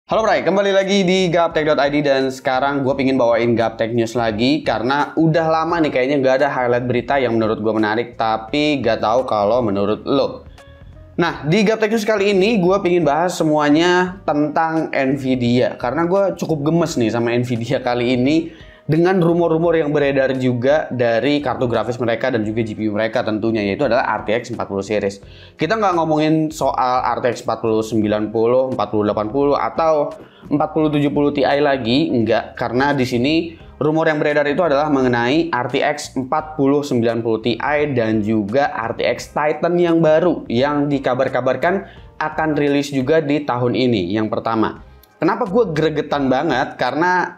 Halo Bray, kembali lagi di Gaptek.id dan sekarang gue pingin bawain Gaptek News lagi karena udah lama nih kayaknya gak ada highlight berita yang menurut gue menarik tapi gak tahu kalau menurut lo. Nah, di Gaptek News kali ini gue pingin bahas semuanya tentang Nvidia karena gue cukup gemes nih sama Nvidia kali ini dengan rumor-rumor yang beredar juga dari kartu grafis mereka dan juga GPU mereka tentunya, yaitu adalah RTX 40 series. Kita nggak ngomongin soal RTX 4090, 4080 atau 4070 Ti lagi, enggak, karena di sini rumor yang beredar itu adalah mengenai RTX 4090 Ti dan juga RTX Titan yang baru yang dikabar-kabarkan akan rilis juga di tahun ini, yang pertama. Kenapa gue gregetan banget? Karena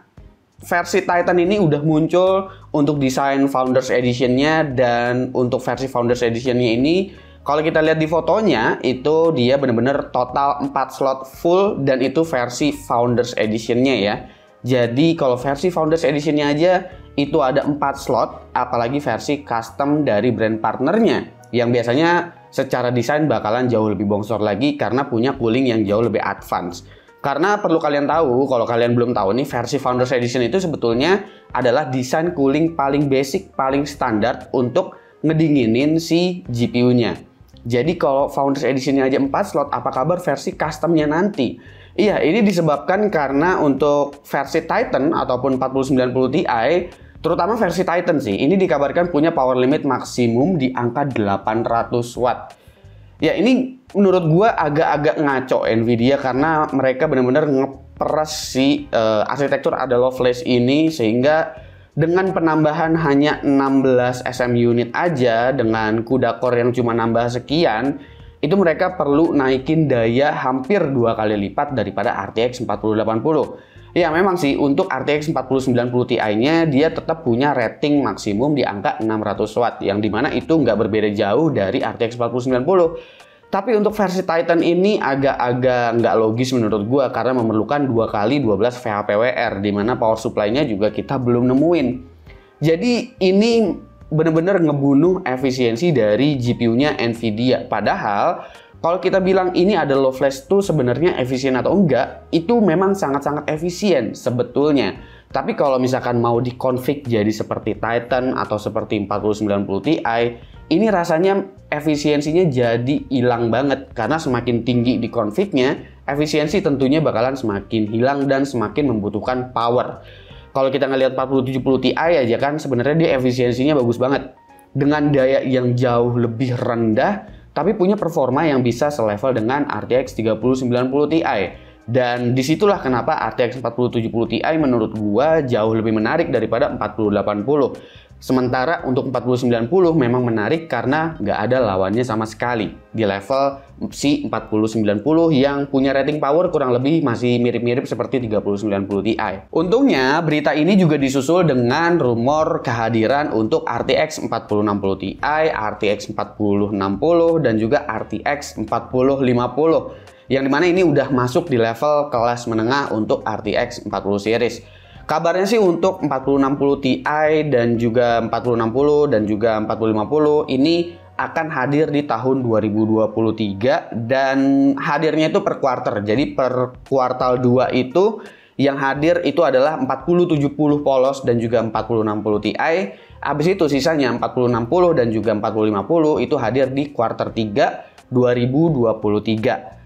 versi Titan ini udah muncul untuk desain Founders Edition-nya, dan untuk versi Founders Edition-nya ini kalau kita lihat di fotonya itu dia bener-bener total 4 slot full dan itu versi Founders Edition-nya ya. Jadi kalau versi Founders Edition-nya aja itu ada 4 slot, apalagi versi custom dari brand partnernya yang biasanya secara desain bakalan jauh lebih bongsor lagi karena punya cooling yang jauh lebih advance. Karena perlu kalian tahu, kalau kalian belum tahu nih, versi Founders Edition itu sebetulnya adalah desain cooling paling basic, paling standar untuk ngedinginin si GPU-nya. Jadi kalau Founders Edition-nya aja 4 slot, apa kabar versi custom-nya nanti? Iya, ini disebabkan karena untuk versi Titan ataupun 4090 Ti, terutama versi Titan sih, ini dikabarkan punya power limit maksimum di angka 800 watt. Ya, ini menurut gua agak-agak ngaco Nvidia karena mereka benar-benar ngeperes si arsitektur Ada Lovelace ini, sehingga dengan penambahan hanya 16 SM unit aja dengan CUDA core yang cuma nambah sekian, itu mereka perlu naikin daya hampir 2 kali lipat daripada RTX 4080. Ya memang sih untuk RTX 4090 Ti-nya dia tetap punya rating maksimum di angka 600 watt, yang dimana itu nggak berbeda jauh dari RTX 4090. Tapi untuk versi Titan ini agak-agak nggak logis menurut gua karena memerlukan 2 kali 12 VHPWR, dimana power supply-nya juga kita belum nemuin. Jadi ini bener-bener ngebunuh efisiensi dari GPU-nya Nvidia. Padahal kalau kita bilang ini ada low flash tuh sebenarnya efisien atau enggak, itu memang sangat-sangat efisien sebetulnya. Tapi kalau misalkan mau dikonfig jadi seperti Titan atau seperti 4090 Ti, ini rasanya efisiensinya jadi hilang banget. Karena semakin tinggi di config-nya, efisiensi tentunya bakalan semakin hilang dan semakin membutuhkan power. Kalau kita ngelihat 4070 Ti aja kan sebenarnya dia efisiensinya bagus banget. Dengan daya yang jauh lebih rendah, tapi punya performa yang bisa selevel dengan RTX 3090 Ti. Dan disitulah kenapa RTX 4070 Ti menurut gua jauh lebih menarik daripada 4080. Sementara untuk 4090 memang menarik karena nggak ada lawannya sama sekali di level si 4090 yang punya rating power kurang lebih masih mirip-mirip seperti 3090 Ti. Untungnya berita ini juga disusul dengan rumor kehadiran untuk RTX 4060 Ti, RTX 4060 dan juga RTX 4050. Yang dimana ini udah masuk di level kelas menengah untuk RTX 40 series. Kabarnya sih untuk 4060 Ti dan juga 4060 dan juga 4050 ini akan hadir di tahun 2023 dan hadirnya itu per quarter. Jadi per kuartal 2 itu yang hadir itu adalah 4070 polos dan juga 4060 Ti. Habis itu sisanya 4060 dan juga 4050 itu hadir di kuartal 3 2023.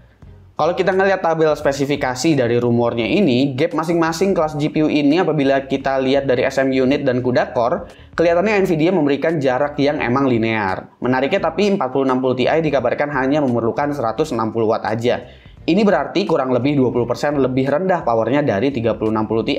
Kalau kita ngelihat tabel spesifikasi dari rumornya ini, gap masing-masing kelas GPU ini apabila kita lihat dari SM unit dan CUDA core, kelihatannya Nvidia memberikan jarak yang emang linear. Menariknya tapi 4060 Ti dikabarkan hanya memerlukan 160 watt aja. Ini berarti kurang lebih 20% lebih rendah powernya dari 3060 Ti.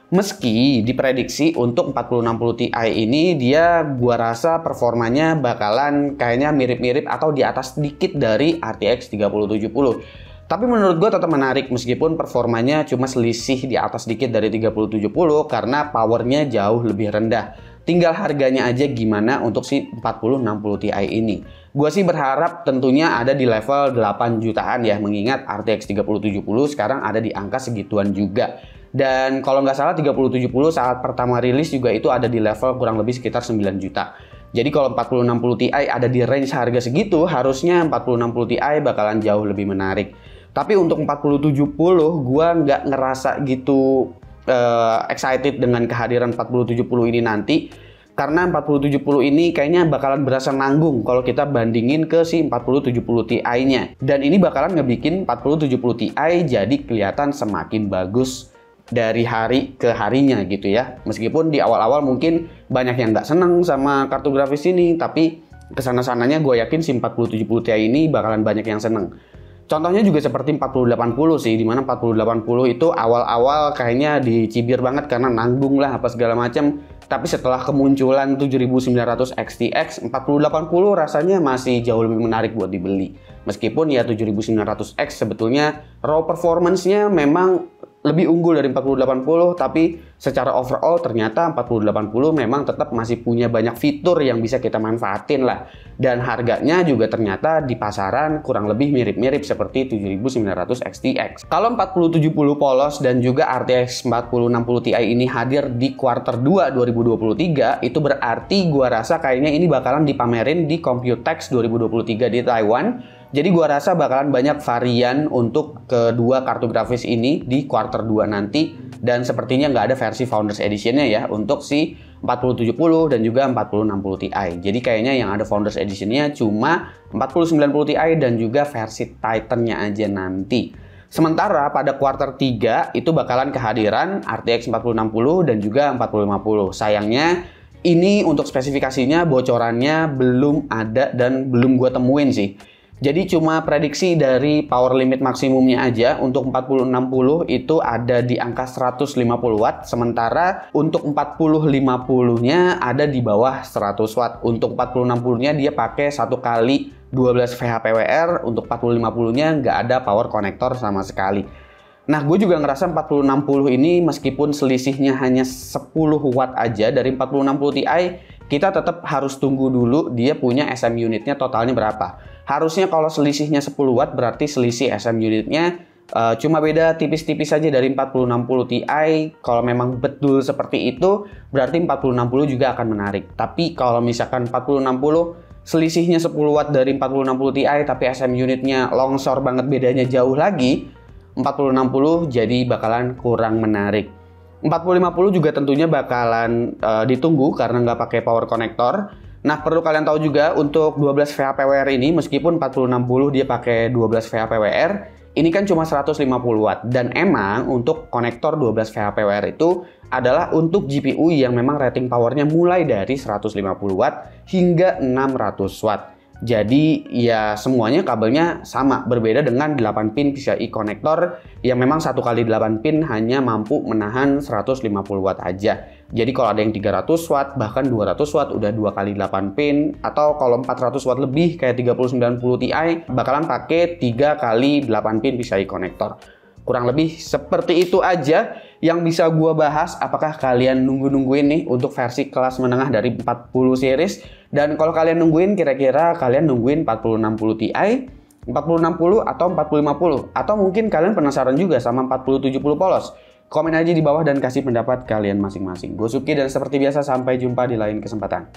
Meski diprediksi untuk 4060 Ti ini dia gua rasa performanya bakalan kayaknya mirip-mirip atau di atas sedikit dari RTX 3070. Tapi menurut gua tetap menarik meskipun performanya cuma selisih di atas sedikit dari 3070 karena powernya jauh lebih rendah. Tinggal harganya aja gimana untuk si 4060 Ti ini. Gua sih berharap tentunya ada di level 8 jutaan ya, mengingat RTX 3070 sekarang ada di angka segituan juga. Dan kalau nggak salah 3070 saat pertama rilis juga itu ada di level kurang lebih sekitar 9 juta. Jadi kalau 4060 Ti ada di range harga segitu, harusnya 4060 Ti bakalan jauh lebih menarik. Tapi untuk 4070 gue nggak ngerasa gitu excited dengan kehadiran 4070 ini nanti. Karena 4070 ini kayaknya bakalan berasa nanggung kalau kita bandingin ke si 4070 Ti-nya. Dan ini bakalan ngebikin 4070 Ti jadi kelihatan semakin bagus dari hari ke harinya gitu ya. Meskipun di awal-awal mungkin banyak yang nggak seneng sama kartu grafis ini, tapi kesana-sananya gue yakin si 4070 Ti ini bakalan banyak yang seneng. Contohnya juga seperti 4080 sih, dimana 4080 itu awal-awal kayaknya dicibir banget karena nanggung lah apa segala macam. Tapi setelah kemunculan 7900 XTX, 4080 rasanya masih jauh lebih menarik buat dibeli. Meskipun ya 7900X sebetulnya raw performance-nya memang lebih unggul dari 4080, tapi secara overall ternyata 4080 memang tetap masih punya banyak fitur yang bisa kita manfaatin lah. Dan harganya juga ternyata di pasaran kurang lebih mirip-mirip seperti 7900 XTX. Kalau 4070 polos dan juga RTX 4060 Ti ini hadir di kuarter 2 2023, itu berarti gua rasa kayaknya ini bakalan dipamerin di Computex 2023 di Taiwan. Jadi gua rasa bakalan banyak varian untuk kedua kartu grafis ini di quarter 2 nanti. Dan sepertinya nggak ada versi Founders Edition-nya ya untuk si 4070 dan juga 4060 Ti. Jadi kayaknya yang ada Founders Edition-nya cuma 4090 Ti dan juga versi Titan-nya aja nanti. Sementara pada quarter 3 itu bakalan kehadiran RTX 4060 dan juga 4050. Sayangnya ini untuk spesifikasinya bocorannya belum ada dan belum gua temuin sih. Jadi cuma prediksi dari power limit maksimumnya aja untuk 4060 itu ada di angka 150 watt, sementara untuk 4050-nya ada di bawah 100 watt. Untuk 4060-nya dia pakai 1 kali 12 VHPWR, untuk 4050-nya nggak ada power connector sama sekali. Nah, gue juga ngerasa 4060 ini meskipun selisihnya hanya 10 watt aja dari 4060 Ti, kita tetap harus tunggu dulu dia punya SM unitnya totalnya berapa. Harusnya kalau selisihnya 10 watt berarti selisih SM unitnya cuma beda tipis-tipis saja dari 4060 Ti. Kalau memang betul seperti itu berarti 4060 juga akan menarik. Tapi kalau misalkan 4060 selisihnya 10 watt dari 4060 Ti tapi SM unitnya longsor banget, bedanya jauh lagi, 4060 jadi bakalan kurang menarik. 4050 juga tentunya bakalan ditunggu karena nggak pakai power connector. Nah, perlu kalian tahu juga untuk 12 VHPWR ini, meskipun 4060 dia pakai 12 VHPWR, ini kan cuma 150 watt. Dan emang untuk konektor 12 VHPWR itu adalah untuk GPU yang memang rating powernya mulai dari 150 watt hingga 600 watt. Jadi ya semuanya kabelnya sama, berbeda dengan 8 pin PCIe konektor yang memang 1x8 pin hanya mampu menahan 150 watt aja. Jadi kalau ada yang 300 watt bahkan 200 watt udah 2x8 pin, atau kalau 400 watt lebih kayak 3090 Ti bakalan pakai 3x8 pin PCIe konektor. Kurang lebih seperti itu aja yang bisa gua bahas. Apakah kalian nungguin nih untuk versi kelas menengah dari 40 series? Dan kalau kalian nungguin, kira-kira kalian nungguin 4060 Ti, 4060 atau 4050? Atau mungkin kalian penasaran juga sama 4070 polos? Komen aja di bawah dan kasih pendapat kalian masing-masing. Gue Suki dan seperti biasa sampai jumpa di lain kesempatan.